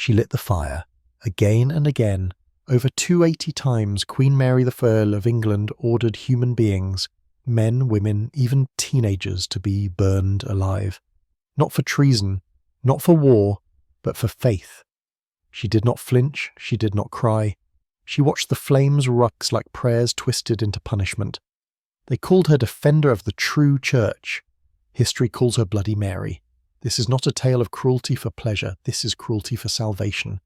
She lit the fire. Again and again, over 280 times, Queen Mary I of England ordered human beings, men, women, even teenagers, to be burned alive. Not for treason, not for war, but for faith. She did not flinch, she did not cry. She watched the flames rise like prayers twisted into punishment. They called her defender of the true church. History calls her Bloody Mary. This is not a tale of cruelty for pleasure, this is cruelty for salvation.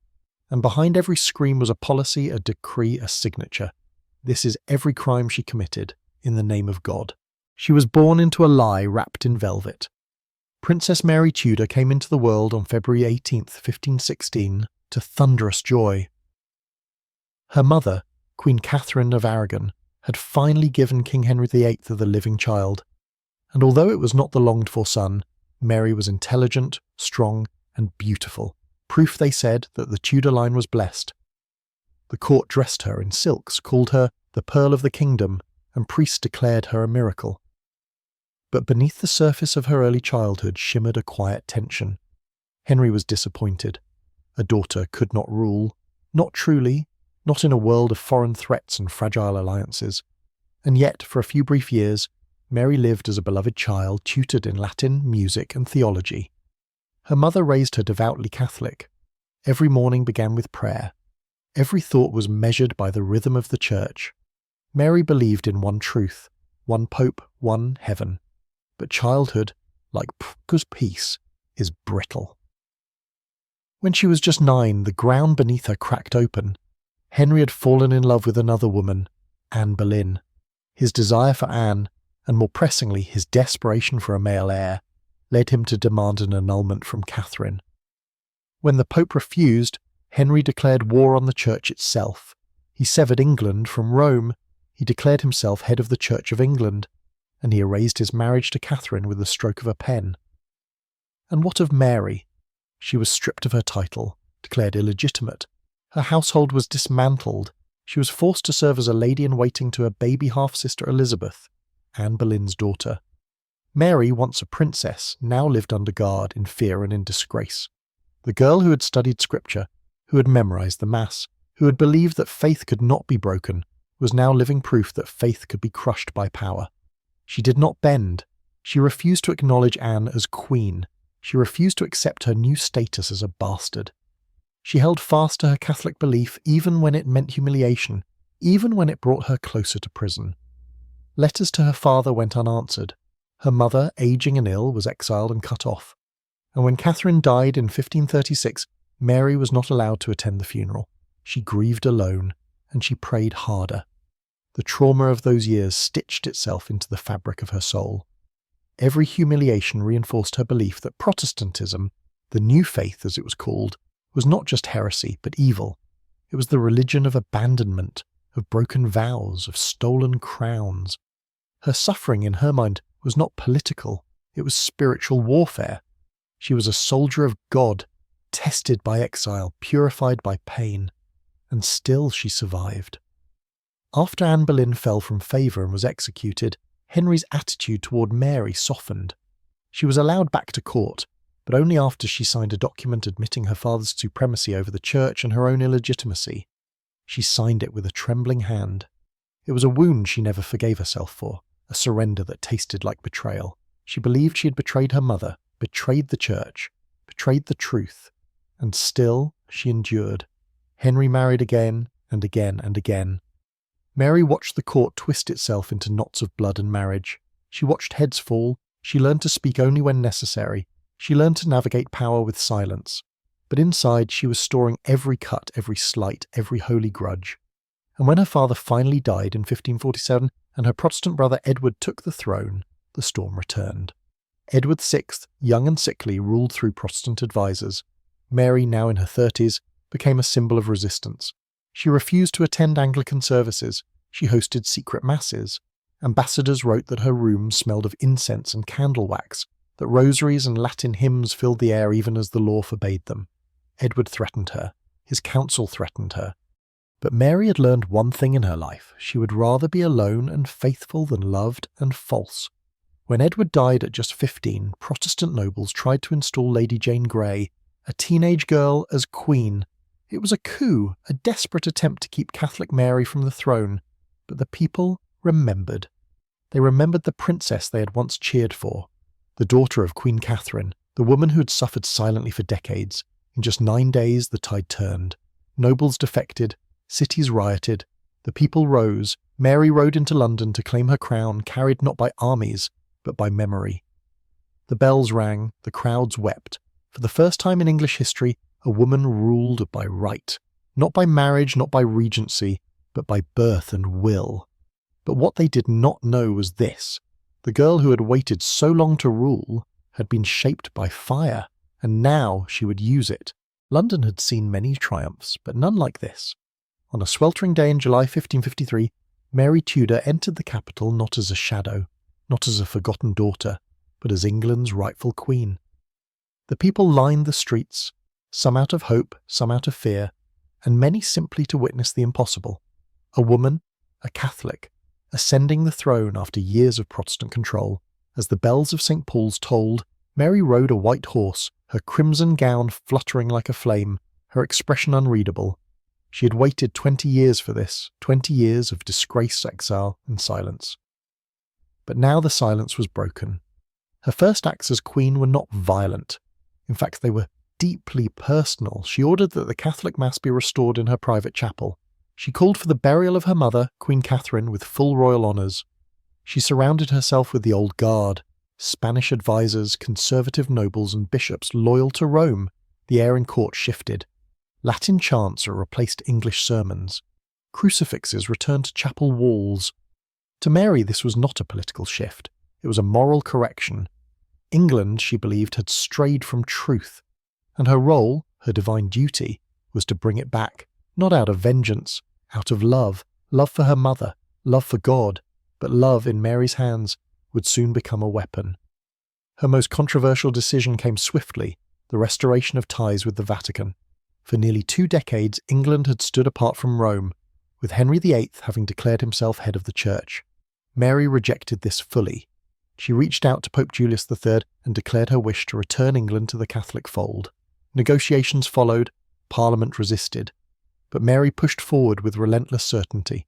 And behind every scream was a policy, a decree, a signature. This is every crime she committed, in the name of God. She was born into a lie wrapped in velvet. Princess Mary Tudor came into the world on February 18th, 1516, to thunderous joy. Her mother, Queen Catherine of Aragon, had finally given King Henry VIII the living child, and although it was not the longed-for son, Mary was intelligent, strong, and beautiful, proof, they said, that the Tudor line was blessed. The court dressed her in silks, called her the Pearl of the Kingdom, and priests declared her a miracle. But beneath the surface of her early childhood shimmered a quiet tension. Henry was disappointed. A daughter could not rule, not truly, not in a world of foreign threats and fragile alliances. And yet, for a few brief years, Mary lived as a beloved child, tutored in Latin, music, and theology. Her mother raised her devoutly Catholic. Every morning began with prayer. Every thought was measured by the rhythm of the church. Mary believed in one truth, one pope, one heaven. But childhood, like P's peace, is brittle. When she was just 9, the ground beneath her cracked open. Henry had fallen in love with another woman, Anne Boleyn. His desire for Anne, and more pressingly his desperation for a male heir, led him to demand an annulment from Catherine. When the Pope refused, Henry declared war on the Church itself. He severed England from Rome. He declared himself head of the Church of England, and he erased his marriage to Catherine with the stroke of a pen. And what of Mary? She was stripped of her title, declared illegitimate. Her household was dismantled. She was forced to serve as a lady-in-waiting to her baby half-sister Elizabeth, Anne Boleyn's daughter. Mary, once a princess, now lived under guard, in fear and in disgrace. The girl who had studied scripture, who had memorized the Mass, who had believed that faith could not be broken, was now living proof that faith could be crushed by power. She did not bend. She refused to acknowledge Anne as queen. She refused to accept her new status as a bastard. She held fast to her Catholic belief even when it meant humiliation, even when it brought her closer to prison. Letters to her father went unanswered. Her mother, aging and ill, was exiled and cut off. And when Catherine died in 1536, Mary was not allowed to attend the funeral. She grieved alone, and she prayed harder. The trauma of those years stitched itself into the fabric of her soul. Every humiliation reinforced her belief that Protestantism, the new faith as it was called, was not just heresy, but evil. It was the religion of abandonment, of broken vows, of stolen crowns. Her suffering, in her mind, was not political, it was spiritual warfare. She was a soldier of God, tested by exile, purified by pain, and still she survived. After Anne Boleyn fell from favour and was executed, Henry's attitude toward Mary softened. She was allowed back to court, but only after she signed a document admitting her father's supremacy over the church and her own illegitimacy. She signed it with a trembling hand. It was a wound she never forgave herself for, a surrender that tasted like betrayal. She believed she had betrayed her mother, betrayed the church, betrayed the truth, and still she endured. Henry married again and again and again. Mary watched the court twist itself into knots of blood and marriage. She watched heads fall. She learned to speak only when necessary. She learned to navigate power with silence. But inside she was storing every cut, every slight, every holy grudge. And when her father finally died in 1547 and her Protestant brother Edward took the throne, the storm returned. Edward VI, young and sickly, ruled through Protestant advisers. Mary, now in her 30s, became a symbol of resistance. She refused to attend Anglican services. She hosted secret masses. Ambassadors wrote that her rooms smelled of incense and candle wax, that rosaries and Latin hymns filled the air even as the law forbade them. Edward threatened her. His council threatened her. But Mary had learned one thing in her life. She would rather be alone and faithful than loved and false. When Edward died at just 15, Protestant nobles tried to install Lady Jane Grey, A teenage girl as queen. It was a coup, a desperate attempt to keep Catholic Mary from the throne, but the people remembered. They remembered the princess they had once cheered for, the daughter of Queen Catherine, the woman who had suffered silently for decades. In just 9 days, the tide turned. Nobles defected, cities rioted, the people rose. Mary rode into London to claim her crown, carried not by armies, but by memory. The bells rang, the crowds wept. For the first time in English history, a woman ruled by right, not by marriage, not by regency, but by birth and will. But what they did not know was this: the girl who had waited so long to rule had been shaped by fire, and now she would use it. London had seen many triumphs, but none like this. On a sweltering day in July 1553, Mary Tudor entered the capital not as a shadow, not as a forgotten daughter, but as England's rightful queen. The people lined the streets, some out of hope, some out of fear, and many simply to witness the impossible. A woman, a Catholic, ascending the throne after years of Protestant control. As the bells of St. Paul's tolled, Mary rode a white horse, her crimson gown fluttering like a flame, her expression unreadable. She had waited 20 years for this, 20 years of disgrace, exile, and silence. But now the silence was broken. Her first acts as queen were not violent. In fact, they were deeply personal. She ordered that the Catholic Mass be restored in her private chapel. She called for the burial of her mother, Queen Catherine, with full royal honours. She surrounded herself with the old guard, Spanish advisers, conservative nobles and bishops loyal to Rome. The air in court shifted. Latin chants replaced English sermons. Crucifixes returned to chapel walls. To Mary, this was not a political shift. It was a moral correction. England, she believed, had strayed from truth, and her role, her divine duty, was to bring it back, not out of vengeance, out of love, love for her mother, love for God, but love in Mary's hands would soon become a weapon. Her most controversial decision came swiftly, the restoration of ties with the Vatican. For nearly 2 decades, England had stood apart from Rome, with Henry VIII having declared himself head of the Church. Mary rejected this fully. She reached out to Pope Julius III and declared her wish to return England to the Catholic fold. Negotiations followed, Parliament resisted, but Mary pushed forward with relentless certainty.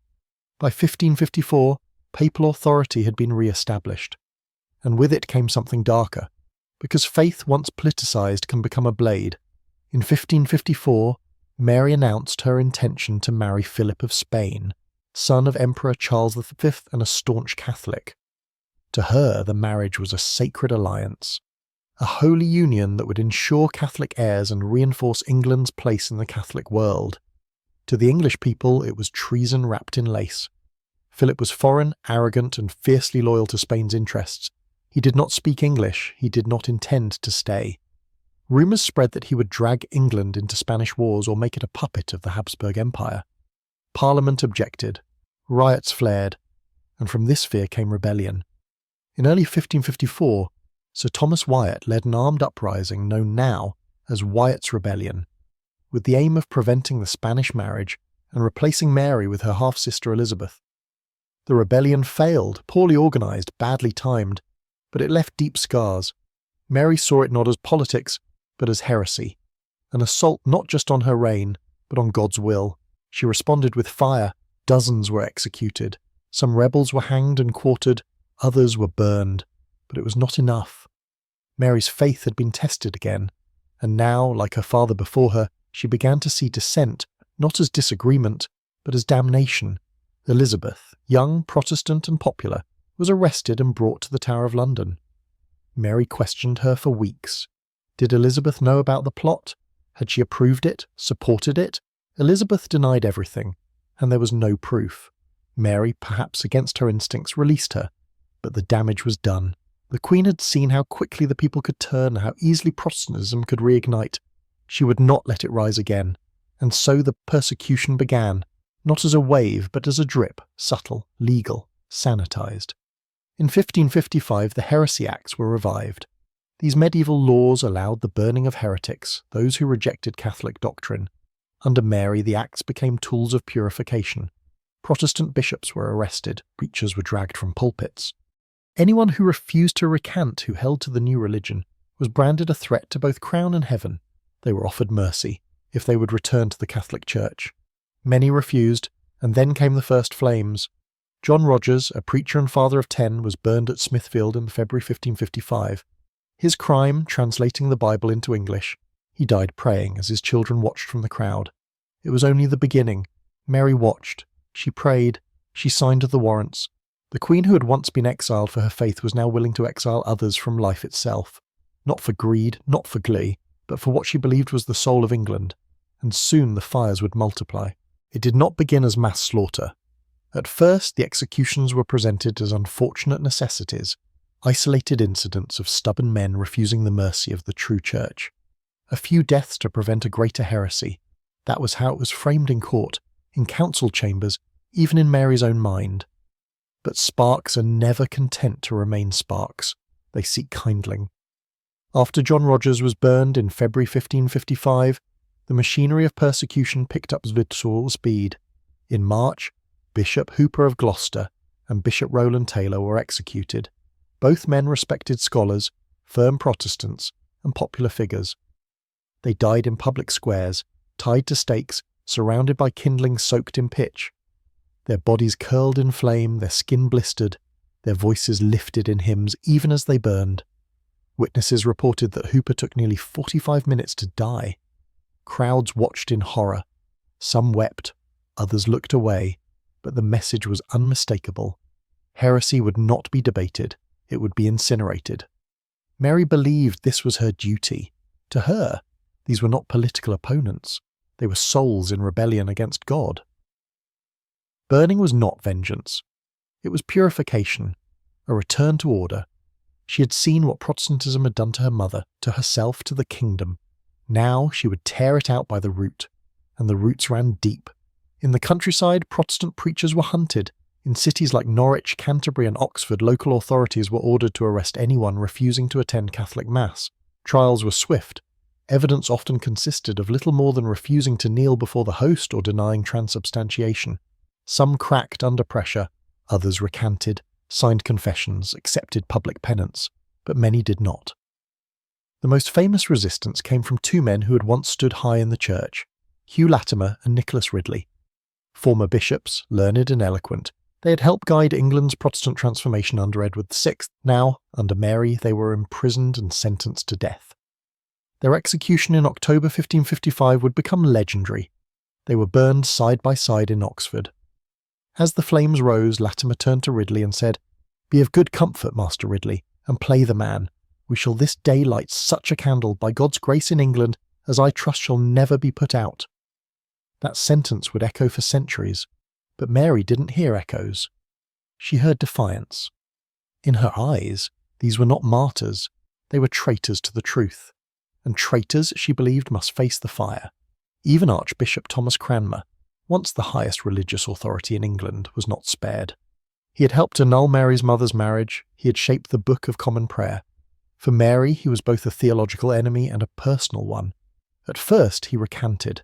By 1554, papal authority had been re-established, and with it came something darker, because faith once politicised can become a blade. In 1554, Mary announced her intention to marry Philip of Spain, son of Emperor Charles V and a staunch Catholic. To her, the marriage was a sacred alliance, a holy union that would ensure Catholic heirs and reinforce England's place in the Catholic world. To the English people, it was treason wrapped in lace. Philip was foreign, arrogant, and fiercely loyal to Spain's interests. He did not speak English. He did not intend to stay. Rumours spread that he would drag England into Spanish wars or make it a puppet of the Habsburg Empire. Parliament objected. Riots flared, and from this fear came rebellion. In early 1554, Sir Thomas Wyatt led an armed uprising known now as Wyatt's Rebellion, with the aim of preventing the Spanish marriage and replacing Mary with her half-sister Elizabeth. The rebellion failed, poorly organised, badly timed, but it left deep scars. Mary saw it not as politics, but as heresy, an assault not just on her reign, but on God's will. She responded with fire. Dozens were executed. Some rebels were hanged and quartered, others were burned, but it was not enough. Mary's faith had been tested again, and now, like her father before her, she began to see dissent not as disagreement, but as damnation. Elizabeth, young, Protestant and popular, was arrested and brought to the Tower of London. Mary questioned her for weeks. Did Elizabeth know about the plot? Had she approved it, supported it? Elizabeth denied everything, and there was no proof. Mary, perhaps against her instincts, released her, but the damage was done. The Queen had seen how quickly the people could turn, how easily Protestantism could reignite. She would not let it rise again, and so the persecution began, not as a wave, but as a drip, subtle, legal, sanitised. In 1555, the Heresy Acts were revived. These medieval laws allowed the burning of heretics, those who rejected Catholic doctrine. Under Mary, the acts became tools of purification. Protestant bishops were arrested, preachers were dragged from pulpits. Anyone who refused to recant, who held to the new religion, was branded a threat to both crown and heaven. They were offered mercy if they would return to the Catholic Church. Many refused, and then came the first flames. John Rogers, a preacher and father of 10, was burned at Smithfield in February 1555. His crime, translating the Bible into English. He died praying as his children watched from the crowd. It was only the beginning. Mary watched. She prayed. She signed the warrants. The Queen who had once been exiled for her faith was now willing to exile others from life itself. Not for greed, not for glee, but for what she believed was the soul of England. And soon the fires would multiply. It did not begin as mass slaughter. At first, the executions were presented as unfortunate necessities, isolated incidents of stubborn men refusing the mercy of the true church. A few deaths to prevent a greater heresy. That was how it was framed in court, in council chambers, even in Mary's own mind. But sparks are never content to remain sparks. They seek kindling. After John Rogers was burned in February 1555, the machinery of persecution picked up with all speed. In March, Bishop Hooper of Gloucester and Bishop Rowland Taylor were executed. Both men respected scholars, firm Protestants, and popular figures. They died in public squares, tied to stakes, surrounded by kindlings soaked in pitch. Their bodies curled in flame, their skin blistered, their voices lifted in hymns even as they burned. Witnesses reported that Hooper took nearly 45 minutes to die. Crowds watched in horror. Some wept, others looked away, but the message was unmistakable. Heresy would not be debated, it would be incinerated. Mary believed this was her duty. To her, these were not political opponents. They were souls in rebellion against God. Burning was not vengeance. It was purification, a return to order. She had seen what Protestantism had done to her mother, to herself, to the kingdom. Now she would tear it out by the root, and the roots ran deep. In the countryside, Protestant preachers were hunted. In cities like Norwich, Canterbury and Oxford, local authorities were ordered to arrest anyone refusing to attend Catholic Mass. Trials were swift. Evidence often consisted of little more than refusing to kneel before the host or denying transubstantiation. Some cracked under pressure, others recanted, signed confessions, accepted public penance, but many did not. The most famous resistance came from two men who had once stood high in the church, Hugh Latimer and Nicholas Ridley. Former bishops, learned and eloquent, they had helped guide England's Protestant transformation under Edward VI. Now, under Mary, they were imprisoned and sentenced to death. Their execution in October 1555 would become legendary. They were burned side by side in Oxford. As the flames rose, Latimer turned to Ridley and said, "Be of good comfort, Master Ridley, and play the man. We shall this day light such a candle by God's grace in England as I trust shall never be put out." That sentence would echo for centuries, but Mary didn't hear echoes. She heard defiance. In her eyes, these were not martyrs, they were traitors to the truth. And traitors, she believed, must face the fire. Even Archbishop Thomas Cranmer, once the highest religious authority in England, was not spared. He had helped annul Mary's mother's marriage, he had shaped the Book of Common Prayer. For Mary, he was both a theological enemy and a personal one. At first, he recanted.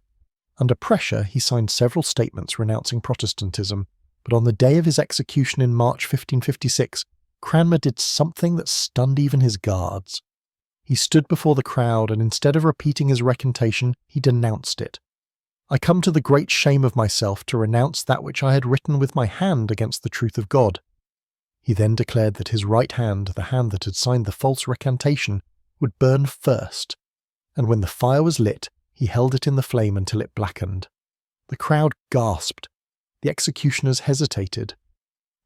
Under pressure, he signed several statements renouncing Protestantism, but on the day of his execution in March 1556, Cranmer did something that stunned even his guards. He stood before the crowd and instead of repeating his recantation, he denounced it. "I come to the great shame of myself to renounce that which I had written with my hand against the truth of God." He then declared that his right hand, the hand that had signed the false recantation, would burn first, and when the fire was lit, he held it in the flame until it blackened. The crowd gasped. The executioners hesitated.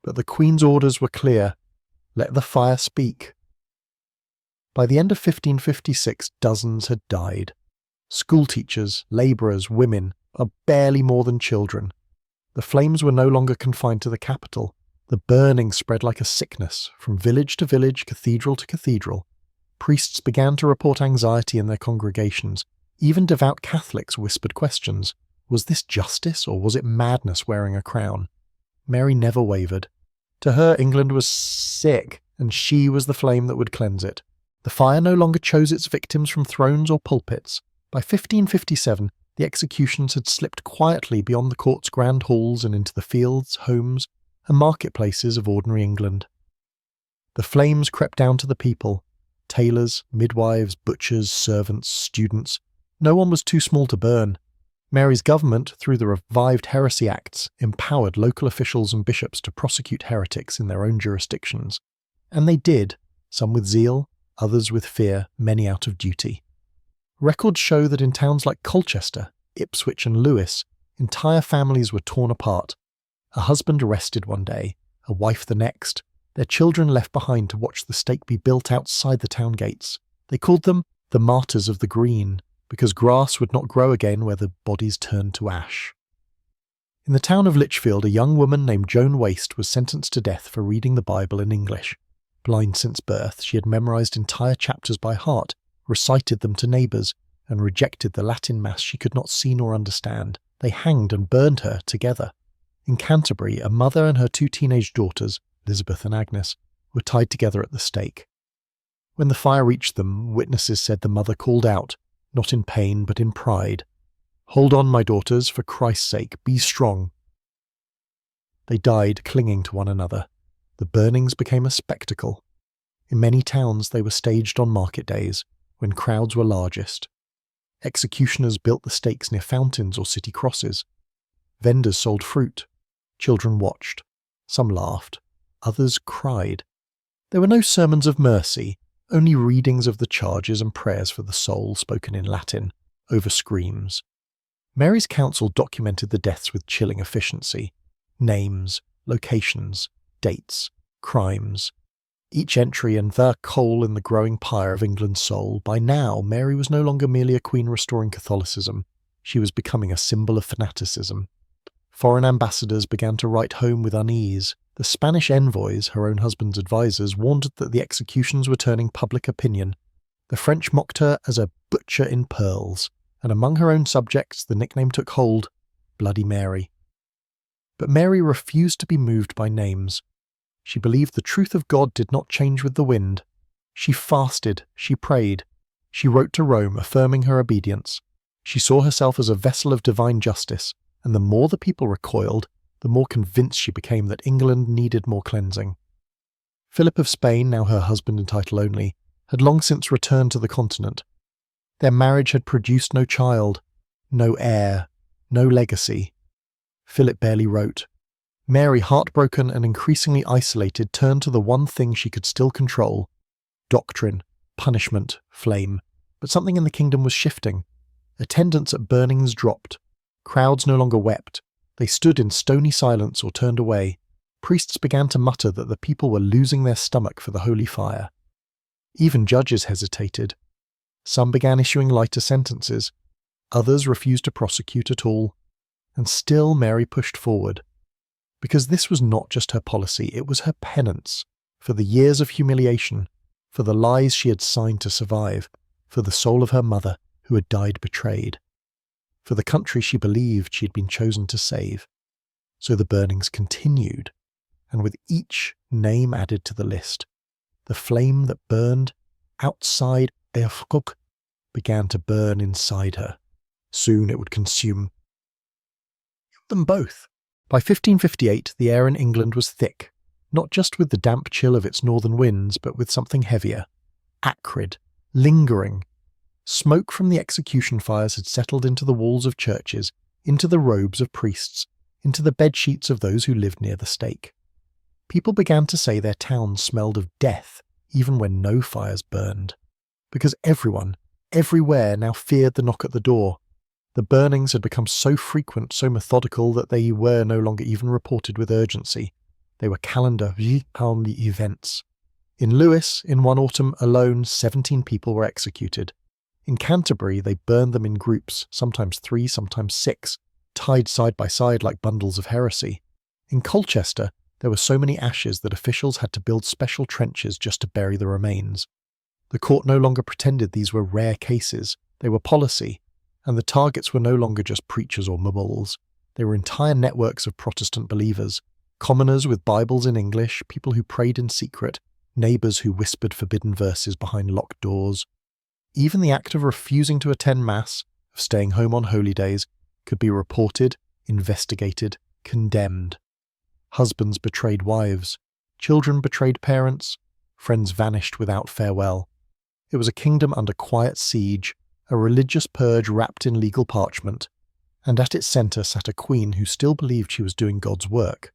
But the Queen's orders were clear. Let the fire speak. By the end of 1556, dozens had died. Schoolteachers, labourers, women, are barely more than children. The flames were no longer confined to the capital. The burning spread like a sickness, from village to village, cathedral to cathedral. Priests began to report anxiety in their congregations. Even devout Catholics whispered questions. Was this justice, or was it madness wearing a crown? Mary never wavered. To her, England was sick, and she was the flame that would cleanse it. The fire no longer chose its victims from thrones or pulpits. By 1557, the executions had slipped quietly beyond the court's grand halls and into the fields, homes, and marketplaces of ordinary England. The flames crept down to the people. Tailors, midwives, butchers, servants, students. No one was too small to burn. Mary's government, through the revived Heresy Acts, empowered local officials and bishops to prosecute heretics in their own jurisdictions. And they did, some with zeal, others with fear, many out of duty. Records show that in towns like Colchester, Ipswich and Lewes, entire families were torn apart. A husband arrested one day, a wife the next, their children left behind to watch the stake be built outside the town gates. They called them the Martyrs of the Green, because grass would not grow again where the bodies turned to ash. In the town of Lichfield, a young woman named Joan Waste was sentenced to death for reading the Bible in English. Blind since birth, she had memorized entire chapters by heart, recited them to neighbours, and rejected the Latin Mass she could not see nor understand. They hanged and burned her together. In Canterbury, a mother and her 2 teenage daughters, Elizabeth and Agnes, were tied together at the stake. When the fire reached them, witnesses said the mother called out, not in pain but in pride, "Hold on, my daughters, for Christ's sake, be strong." They died clinging to one another. The burnings became a spectacle. In many towns they were staged on market days, when crowds were largest. Executioners built the stakes near fountains or city crosses. Vendors sold fruit. Children watched. Some laughed. Others cried. There were no sermons of mercy, only readings of the charges and prayers for the soul spoken in Latin, over screams. Mary's council documented the deaths with chilling efficiency. Names, locations, dates, crimes. Each entry and the coal in the growing pyre of England's soul. By now, Mary was no longer merely a queen restoring Catholicism. She was becoming a symbol of fanaticism. Foreign ambassadors began to write home with unease. The Spanish envoys, her own husband's advisers, warned that the executions were turning public opinion. The French mocked her as a butcher in pearls, and among her own subjects the nickname took hold, Bloody Mary. But Mary refused to be moved by names. She believed the truth of God did not change with the wind. She fasted, she prayed. She wrote to Rome affirming her obedience. She saw herself as a vessel of divine justice, and the more the people recoiled, the more convinced she became that England needed more cleansing. Philip of Spain, now her husband in title only, had long since returned to the continent. Their marriage had produced no child, no heir, no legacy. Philip barely wrote. Mary, heartbroken and increasingly isolated, turned to the one thing she could still control: doctrine, punishment, flame. But something in the kingdom was shifting. Attendance at burnings dropped. Crowds no longer wept. They stood in stony silence or turned away. Priests began to mutter that the people were losing their stomach for the holy fire. Even judges hesitated. Some began issuing lighter sentences. Others refused to prosecute at all. And still Mary pushed forward. Because this was not just her policy, it was her penance for the years of humiliation, for the lies she had signed to survive, for the soul of her mother who had died betrayed, for the country she believed she had been chosen to save. So the burnings continued, and with each name added to the list, the flame that burned outside Erfurt began to burn inside her. Soon it would consume them both. By 1558, the air in England was thick, not just with the damp chill of its northern winds, but with something heavier, acrid, lingering. Smoke from the execution fires had settled into the walls of churches, into the robes of priests, into the bedsheets of those who lived near the stake. People began to say their towns smelled of death, even when no fires burned. Because everyone, everywhere, now feared the knock at the door. The burnings had become so frequent, so methodical, that they were no longer even reported with urgency. They were calendar events. In Lewes, in one autumn alone, 17 people were executed. In Canterbury, they burned them in groups, sometimes 3, sometimes 6, tied side by side like bundles of heresy. In Colchester, there were so many ashes that officials had to build special trenches just to bury the remains. The court no longer pretended these were rare cases. They were policy. And the targets were no longer just preachers or mumbles. They were entire networks of Protestant believers, commoners with Bibles in English, people who prayed in secret, neighbours who whispered forbidden verses behind locked doors. Even the act of refusing to attend Mass, of staying home on holy days, could be reported, investigated, condemned. Husbands betrayed wives, children betrayed parents, friends vanished without farewell. It was a kingdom under quiet siege, a religious purge wrapped in legal parchment, and at its centre sat a queen who still believed she was doing God's work.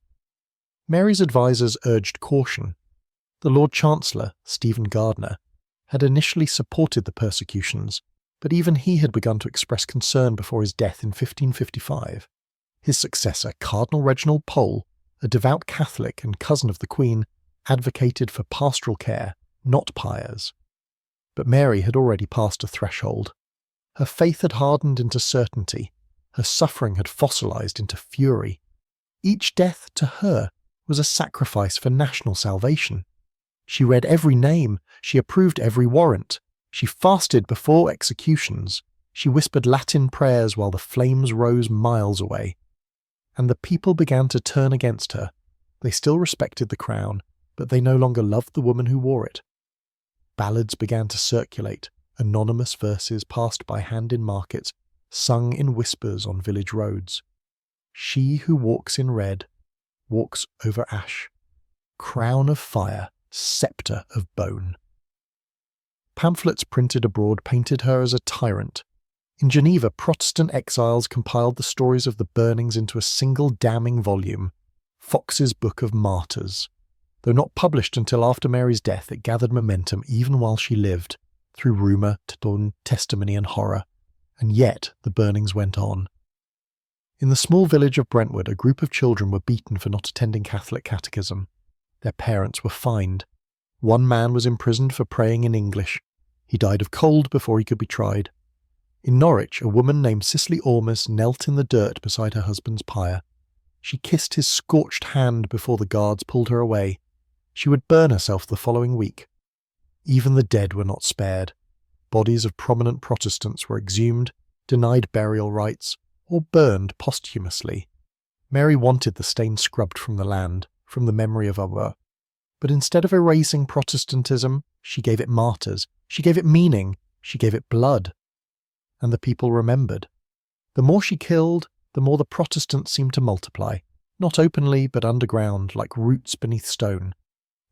Mary's advisers urged caution. The Lord Chancellor, Stephen Gardiner, had initially supported the persecutions, but even he had begun to express concern before his death in 1555. His successor, Cardinal Reginald Pole, a devout Catholic and cousin of the Queen, advocated for pastoral care, not pyres. But Mary had already passed a threshold. Her faith had hardened into certainty. Her suffering had fossilized into fury. Each death, to her, was a sacrifice for national salvation. She read every name. She approved every warrant. She fasted before executions. She whispered Latin prayers while the flames rose miles away. And the people began to turn against her. They still respected the crown, but they no longer loved the woman who wore it. Ballads began to circulate, anonymous verses passed by hand in markets, sung in whispers on village roads. She who walks in red walks over ash. Crown of fire, sceptre of bone. Pamphlets printed abroad painted her as a tyrant. In Geneva, Protestant exiles compiled the stories of the burnings into a single damning volume, Fox's Book of Martyrs. Though not published until after Mary's death, it gathered momentum even while she lived, through rumour, testimony and horror. And yet the burnings went on. In the small village of Brentwood, a group of children were beaten for not attending Catholic catechism. Their parents were fined. One man was imprisoned for praying in English. He died of cold before he could be tried. In Norwich, a woman named Cicely Ormus knelt in the dirt beside her husband's pyre. She kissed his scorched hand before the guards pulled her away. She would burn herself the following week. Even the dead were not spared. Bodies of prominent Protestants were exhumed, denied burial rites, or burned posthumously. Mary wanted the stain scrubbed from the land, from the memory of her. But instead of erasing Protestantism, she gave it martyrs, she gave it meaning, she gave it blood. And the people remembered. The more she killed, the more the Protestants seemed to multiply, not openly but underground, like roots beneath stone.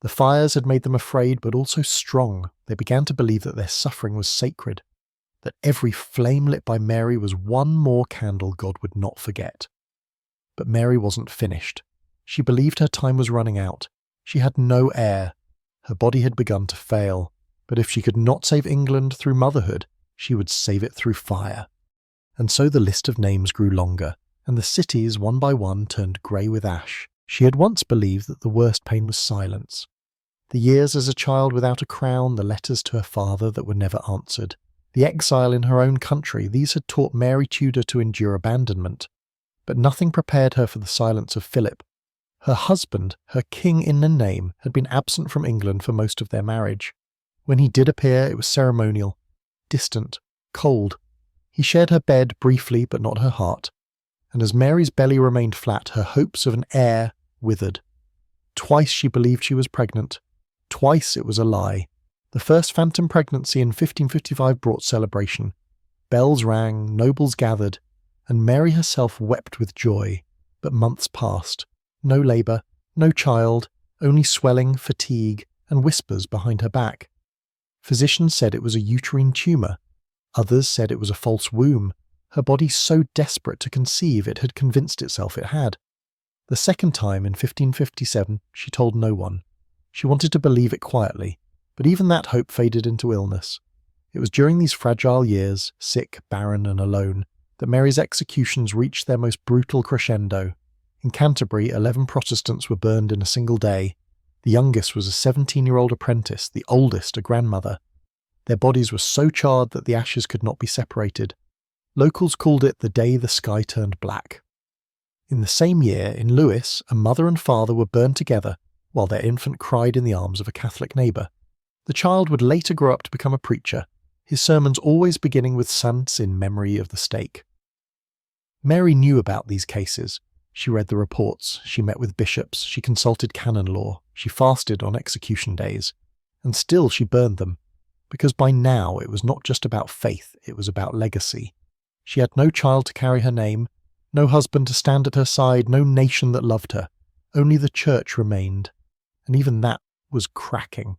The fires had made them afraid but also strong. They began to believe that their suffering was sacred, that every flame lit by Mary was one more candle God would not forget. But Mary wasn't finished. She believed her time was running out. She had no heir. Her body had begun to fail. But if she could not save England through motherhood, she would save it through fire. And so the list of names grew longer, and the cities, one by one, turned grey with ash. She had once believed that the worst pain was silence. The years as a child without a crown, the letters to her father that were never answered, the exile in her own country, these had taught Mary Tudor to endure abandonment. But nothing prepared her for the silence of Philip. Her husband, her king in the name, had been absent from England for most of their marriage. When he did appear, it was ceremonial, distant, cold. He shared her bed briefly, but not her heart. And as Mary's belly remained flat, her hopes of an heir withered. Twice she believed she was pregnant. Twice it was a lie. The first phantom pregnancy in 1555 brought celebration. Bells rang, nobles gathered, and Mary herself wept with joy. But months passed. No labour, no child, only swelling, fatigue, and whispers behind her back. Physicians said it was a uterine tumour. Others said it was a false womb. Her body so desperate to conceive it had convinced itself it had. The second time, in 1557, she told no one. She wanted to believe it quietly, but even that hope faded into illness. It was during these fragile years, sick, barren, and alone, that Mary's executions reached their most brutal crescendo. In Canterbury, 11 Protestants were burned in a single day. The youngest was a 17-year-old apprentice, the oldest a grandmother. Their bodies were so charred that the ashes could not be separated. Locals called it the day the sky turned black. In the same year, in Lewes, a mother and father were burned together, while their infant cried in the arms of a Catholic neighbour. The child would later grow up to become a preacher, his sermons always beginning with Saints in memory of the stake. Mary knew about these cases. She read the reports, she met with bishops, she consulted canon law, she fasted on execution days, and still she burned them, because by now it was not just about faith, it was about legacy. She had no child to carry her name, no husband to stand at her side, no nation that loved her. Only the church remained, and even that was cracking.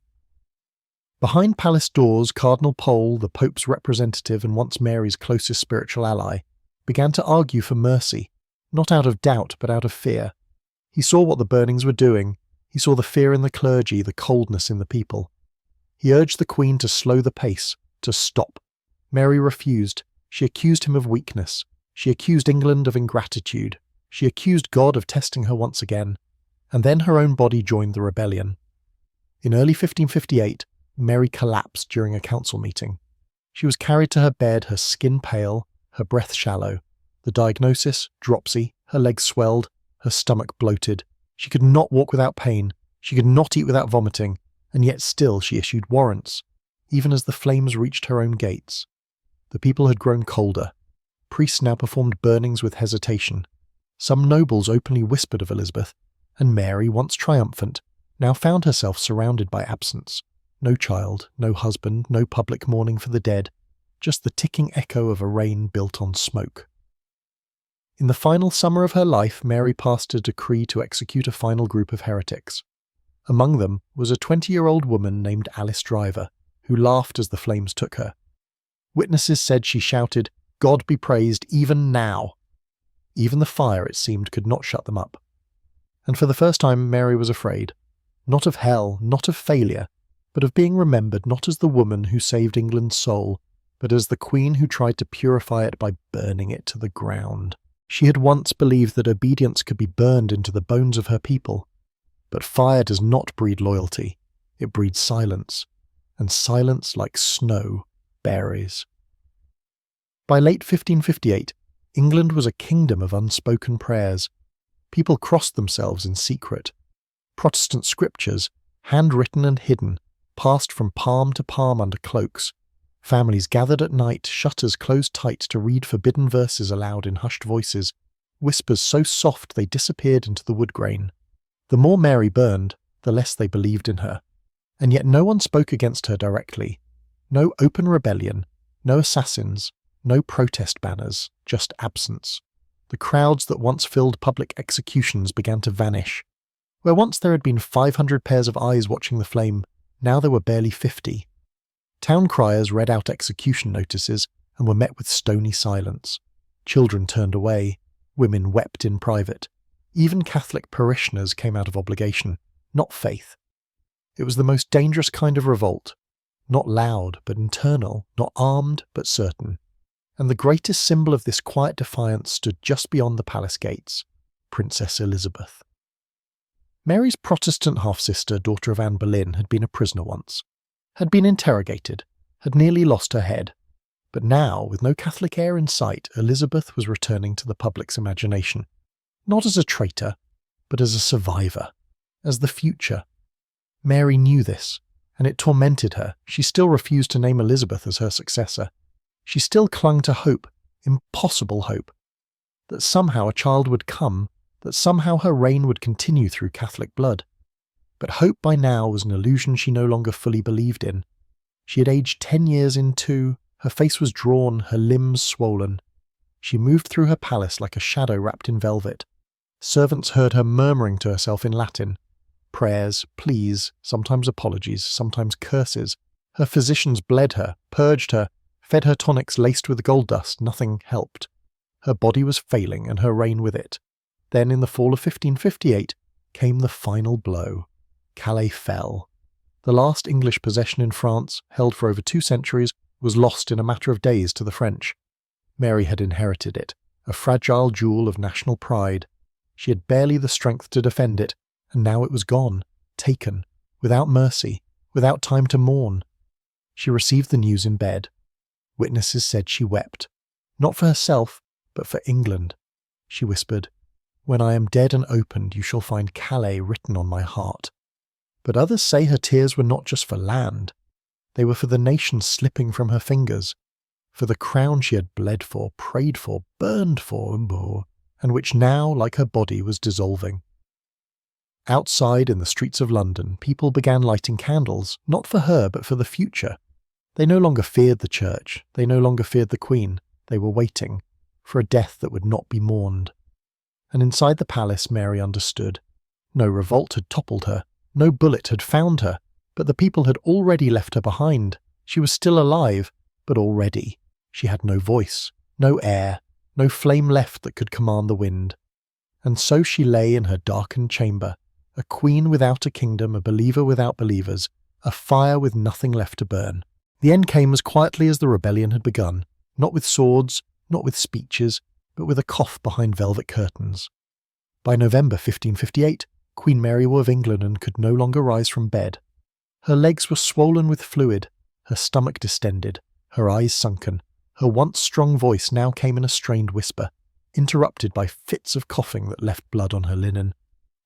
Behind palace doors, Cardinal Pole, the Pope's representative and once Mary's closest spiritual ally, began to argue for mercy, not out of doubt but out of fear. He saw what the burnings were doing. He saw the fear in the clergy, the coldness in the people. He urged the Queen to slow the pace, to stop. Mary refused. She accused him of weakness. She accused England of ingratitude. She accused God of testing her once again. And then her own body joined the rebellion. In early 1558, Mary collapsed during a council meeting. She was carried to her bed, her skin pale, her breath shallow. The diagnosis, dropsy, her legs swelled, her stomach bloated. She could not walk without pain. She could not eat without vomiting, and yet still she issued warrants, even as the flames reached her own gates. The people had grown colder. Priests now performed burnings with hesitation. Some nobles openly whispered of Elizabeth, and Mary, once triumphant, now found herself surrounded by absence. No child, no husband, no public mourning for the dead, just the ticking echo of a reign built on smoke. In the final summer of her life, Mary passed a decree to execute a final group of heretics. Among them was a 20-year-old woman named Alice Driver, who laughed as the flames took her. Witnesses said she shouted, "God be praised, even now!" Even the fire, it seemed, could not shut them up. And for the first time, Mary was afraid. Not of hell, not of failure, but of being remembered not as the woman who saved England's soul, but as the Queen who tried to purify it by burning it to the ground. She had once believed that obedience could be burned into the bones of her people. But fire does not breed loyalty, it breeds silence, and silence, like snow, buries. By late 1558, England was a kingdom of unspoken prayers. People crossed themselves in secret. Protestant scriptures, handwritten and hidden, passed from palm to palm under cloaks. Families gathered at night, shutters closed tight to read forbidden verses aloud in hushed voices, whispers so soft they disappeared into the wood grain. The more Mary burned, the less they believed in her. And yet no one spoke against her directly. No open rebellion, no assassins, no protest banners, just absence. The crowds that once filled public executions began to vanish. Where once there had been 500 pairs of eyes watching the flame, now there were barely 50. Town criers read out execution notices and were met with stony silence. Children turned away. Women wept in private. Even Catholic parishioners came out of obligation, not faith. It was the most dangerous kind of revolt, not loud but internal, not armed but certain. And the greatest symbol of this quiet defiance stood just beyond the palace gates, Princess Elizabeth. Mary's Protestant half-sister, daughter of Anne Boleyn, had been a prisoner once, had been interrogated, had nearly lost her head. But now, with no Catholic heir in sight, Elizabeth was returning to the public's imagination, not as a traitor, but as a survivor, as the future. Mary knew this, and it tormented her. She still refused to name Elizabeth as her successor. She still clung to hope, impossible hope, that somehow a child would come, that somehow her reign would continue through Catholic blood. But hope by now was an illusion she no longer fully believed in. She had aged 10 years in two, her face was drawn, her limbs swollen. She moved through her palace like a shadow wrapped in velvet. Servants heard her murmuring to herself in Latin. Prayers, pleas, sometimes apologies, sometimes curses. Her physicians bled her, purged her, fed her tonics laced with gold dust. Nothing helped. Her body was failing, and her reign with it. Then, in the fall of 1558, came the final blow. Calais fell. The last English possession in France, held for over 2 centuries, was lost in a matter of days to the French. Mary had inherited it, a fragile jewel of national pride. She had barely the strength to defend it, and now it was gone, taken, without mercy, without time to mourn. She received the news in bed. Witnesses said she wept, not for herself, but for England. She whispered, "When I am dead and opened, you shall find Calais written on my heart." But others say her tears were not just for land. They were for the nation slipping from her fingers, for the crown she had bled for, prayed for, burned for, and which now, like her body, was dissolving. Outside, in the streets of London, people began lighting candles, not for her, but for the future. They no longer feared the church. They no longer feared the Queen. They were waiting for a death that would not be mourned. And inside the palace, Mary understood. No revolt had toppled her. No bullet had found her. But the people had already left her behind. She was still alive, but already. She had no voice, no air, no flame left that could command the wind. And so she lay in her darkened chamber, a queen without a kingdom, a believer without believers, a fire with nothing left to burn. The end came as quietly as the rebellion had begun, not with swords, not with speeches, but with a cough behind velvet curtains. By November 1558, Queen Mary of England could no longer rise from bed. Her legs were swollen with fluid, her stomach distended, her eyes sunken. Her once strong voice now came in a strained whisper, interrupted by fits of coughing that left blood on her linen.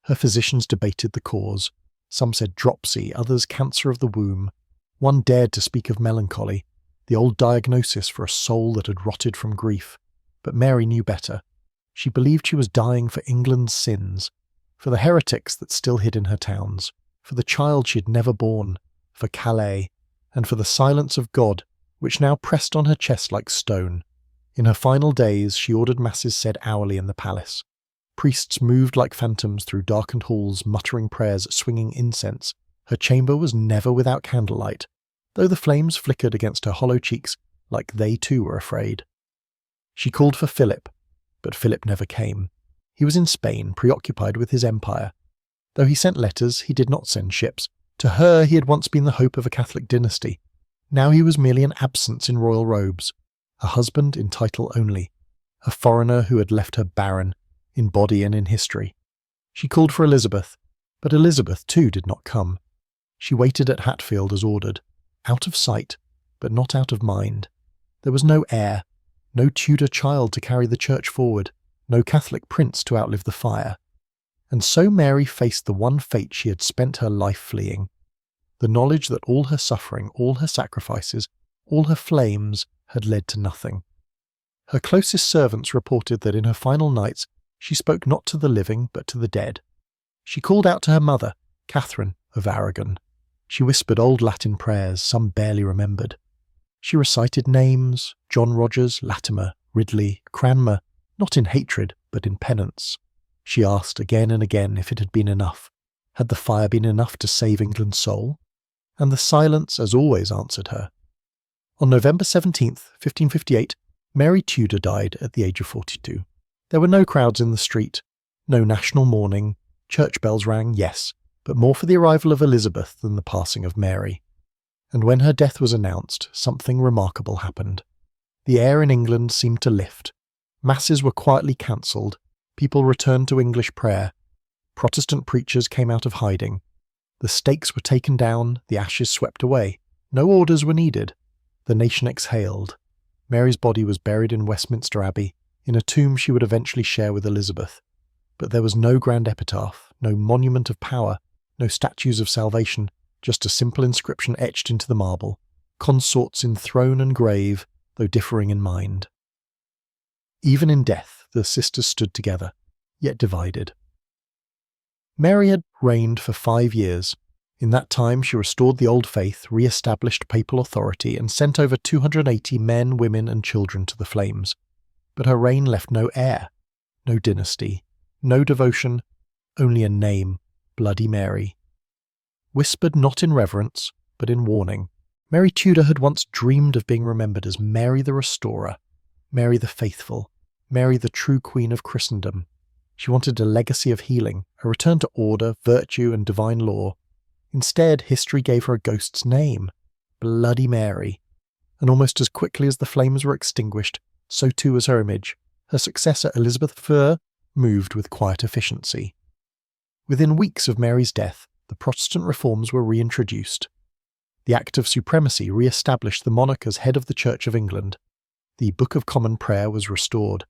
Her physicians debated the cause. Some said dropsy, others cancer of the womb. One dared to speak of melancholy, the old diagnosis for a soul that had rotted from grief. But Mary knew better. She believed she was dying for England's sins, for the heretics that still hid in her towns, for the child she had never borne, for Calais, and for the silence of God, which now pressed on her chest like stone. In her final days, she ordered masses said hourly in the palace. Priests moved like phantoms through darkened halls, muttering prayers, swinging incense. Her chamber was never without candlelight, though the flames flickered against her hollow cheeks like they too were afraid. She called for Philip, but Philip never came. He was in Spain, preoccupied with his empire. Though he sent letters, he did not send ships. To her he had once been the hope of a Catholic dynasty. Now he was merely an absence in royal robes, a husband in title only, a foreigner who had left her barren, in body and in history. She called for Elizabeth, but Elizabeth too did not come. She waited at Hatfield as ordered, out of sight, but not out of mind. There was no heir, no Tudor child to carry the church forward, no Catholic prince to outlive the fire. And so Mary faced the one fate she had spent her life fleeing, the knowledge that all her suffering, all her sacrifices, all her flames had led to nothing. Her closest servants reported that in her final nights she spoke not to the living but to the dead. She called out to her mother, Catherine of Aragon. She whispered old Latin prayers, some barely remembered. She recited names, John Rogers, Latimer, Ridley, Cranmer, not in hatred but in penance. She asked again and again if it had been enough. Had the fire been enough to save England's soul? And the silence, as always, answered her. On November 17th, 1558, Mary Tudor died at the age of 42. There were no crowds in the street, no national mourning. Church bells rang, yes, but more for the arrival of Elizabeth than the passing of Mary. And when her death was announced, something remarkable happened. The air in England seemed to lift. Masses were quietly cancelled. People returned to English prayer. Protestant preachers came out of hiding. The stakes were taken down, the ashes swept away. No orders were needed. The nation exhaled. Mary's body was buried in Westminster Abbey, in a tomb she would eventually share with Elizabeth. But there was no grand epitaph, no monument of power, no statues of salvation, just a simple inscription etched into the marble, consorts in throne and grave, though differing in mind. Even in death, the sisters stood together, yet divided. Mary had reigned for 5 years. In that time she restored the old faith, re-established papal authority, and sent over 280 men, women, and children to the flames. But her reign left no heir, no dynasty, no devotion, only a name, Bloody Mary. Whispered not in reverence, but in warning, Mary Tudor had once dreamed of being remembered as Mary the Restorer, Mary the Faithful, Mary the true Queen of Christendom. She wanted a legacy of healing, a return to order, virtue, and divine law. Instead, history gave her a ghost's name, Bloody Mary. And almost as quickly as the flames were extinguished, so too was her image. Her successor, Elizabeth I, moved with quiet efficiency. Within weeks of Mary's death, the Protestant reforms were reintroduced. The Act of Supremacy re-established the monarch as head of the Church of England. The Book of Common Prayer was restored.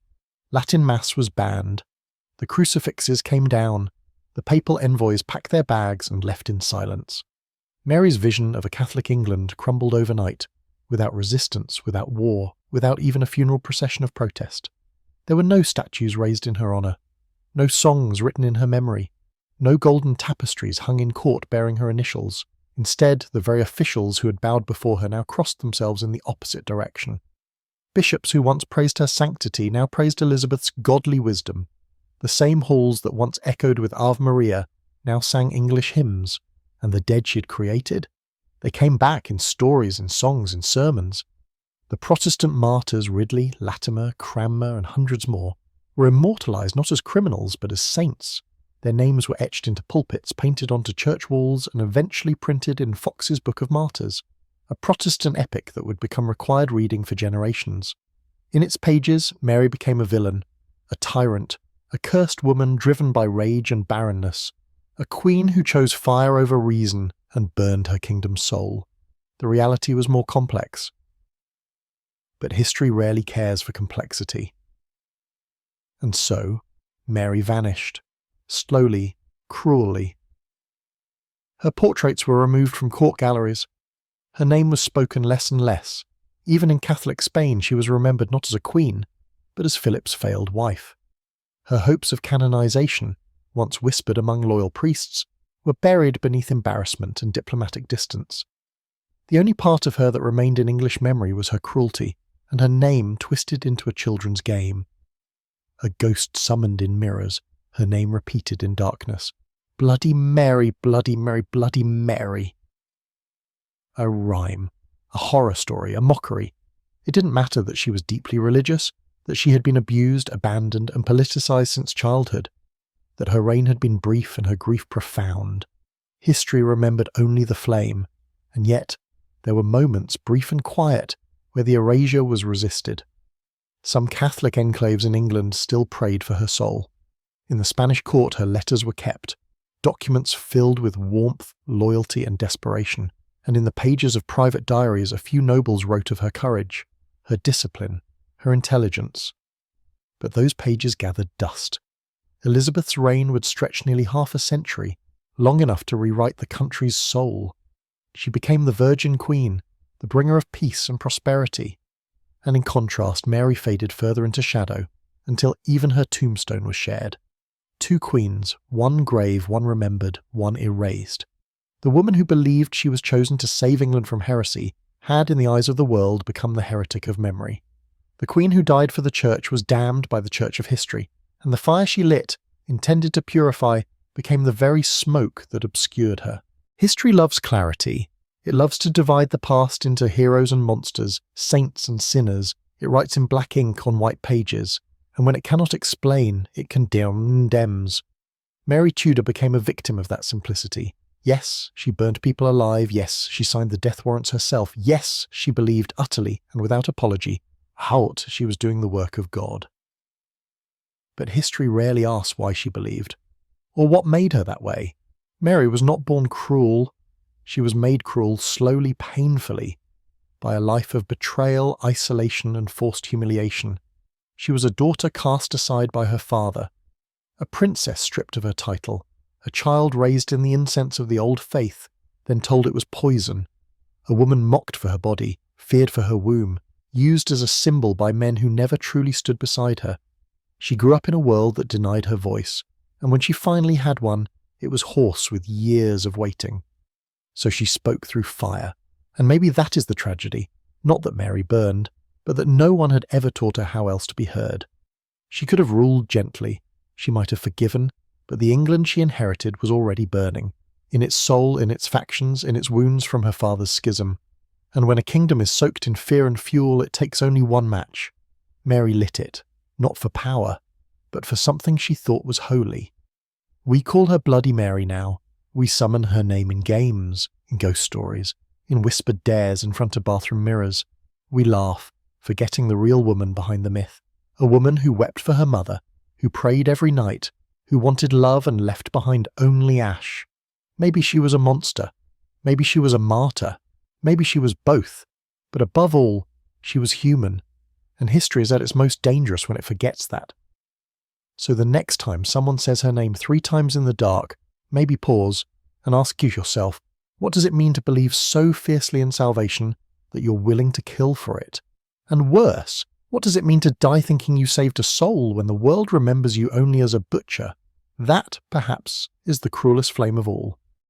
Latin Mass was banned. The crucifixes came down. The papal envoys packed their bags and left in silence. Mary's vision of a Catholic England crumbled overnight, without resistance, without war, without even a funeral procession of protest. There were no statues raised in her honour, no songs written in her memory, no golden tapestries hung in court bearing her initials. Instead, the very officials who had bowed before her now crossed themselves in the opposite direction. Bishops who once praised her sanctity now praised Elizabeth's godly wisdom. The same halls that once echoed with Ave Maria now sang English hymns, and the dead she had created They came back in stories, in songs, in sermons. The Protestant martyrs Ridley, Latimer, Cranmer, and hundreds more were immortalised not as criminals but as saints. Their names were etched into pulpits, painted onto church walls, and eventually printed in Fox's Book of Martyrs, a Protestant epic that would become required reading for generations. In its pages, Mary became a villain, a tyrant, a cursed woman driven by rage and barrenness, a queen who chose fire over reason and burned her kingdom's soul. The reality was more complex. But history rarely cares for complexity. And so, Mary vanished, slowly, cruelly. Her portraits were removed from court galleries. Her name was spoken less and less. Even in Catholic Spain, she was remembered not as a queen, but as Philip's failed wife. Her hopes of canonization, once whispered among loyal priests, were buried beneath embarrassment and diplomatic distance. The only part of her that remained in English memory was her cruelty, and her name twisted into a children's game. A ghost summoned in mirrors, her name repeated in darkness. Bloody Mary, Bloody Mary, Bloody Mary. A rhyme, a horror story, a mockery. It didn't matter that she was deeply religious, that she had been abused, abandoned, and politicized since childhood, that her reign had been brief and her grief profound. History remembered only the flame, and yet there were moments, brief and quiet, where the erasure was resisted. Some Catholic enclaves in England still prayed for her soul. In the Spanish court her letters were kept, documents filled with warmth, loyalty, and desperation, and in the pages of private diaries a few nobles wrote of her courage, her discipline, her intelligence. But those pages gathered dust. Elizabeth's reign would stretch nearly half a century, long enough to rewrite the country's soul. She became the Virgin Queen, the bringer of peace and prosperity. And in contrast, Mary faded further into shadow, until even her tombstone was shared. 2 queens, one grave, one remembered, one erased. The woman who believed she was chosen to save England from heresy had, in the eyes of the world, become the heretic of memory. The queen who died for the church was damned by the church of history, and the fire she lit, intended to purify, became the very smoke that obscured her. History loves clarity. It loves to divide the past into heroes and monsters, saints and sinners. It writes in black ink on white pages, and when it cannot explain, it condemns. Mary Tudor became a victim of that simplicity. Yes, she burned people alive. Yes, she signed the death warrants herself. Yes, she believed utterly and without apology. Halt, she was doing the work of God. But history rarely asks why she believed, or what made her that way. Mary was not born cruel. She was made cruel slowly, painfully, by a life of betrayal, isolation, and forced humiliation. She was a daughter cast aside by her father, a princess stripped of her title, a child raised in the incense of the old faith, then told it was poison, a woman mocked for her body, feared for her womb, used as a symbol by men who never truly stood beside her. She grew up in a world that denied her voice, and when she finally had one, it was hoarse with years of waiting. So she spoke through fire, and maybe that is the tragedy, not that Mary burned, but that no one had ever taught her how else to be heard. She could have ruled gently, she might have forgiven, but the England she inherited was already burning, in its soul, in its factions, in its wounds from her father's schism. And when a kingdom is soaked in fear and fuel, it takes only one match. Mary lit it, not for power, but for something she thought was holy. We call her Bloody Mary now. We summon her name in games, in ghost stories, in whispered dares in front of bathroom mirrors. We laugh, forgetting the real woman behind the myth, a woman who wept for her mother, who prayed every night, who wanted love and left behind only ash. Maybe she was a monster, maybe she was a martyr, maybe she was both, but above all, she was human, and history is at its most dangerous when it forgets that. So the next time someone says her name 3 times in the dark, maybe pause and ask yourself, what does it mean to believe so fiercely in salvation that you're willing to kill for it? And worse, what does it mean to die thinking you saved a soul when the world remembers you only as a butcher? That, perhaps, is the cruelest flame of all.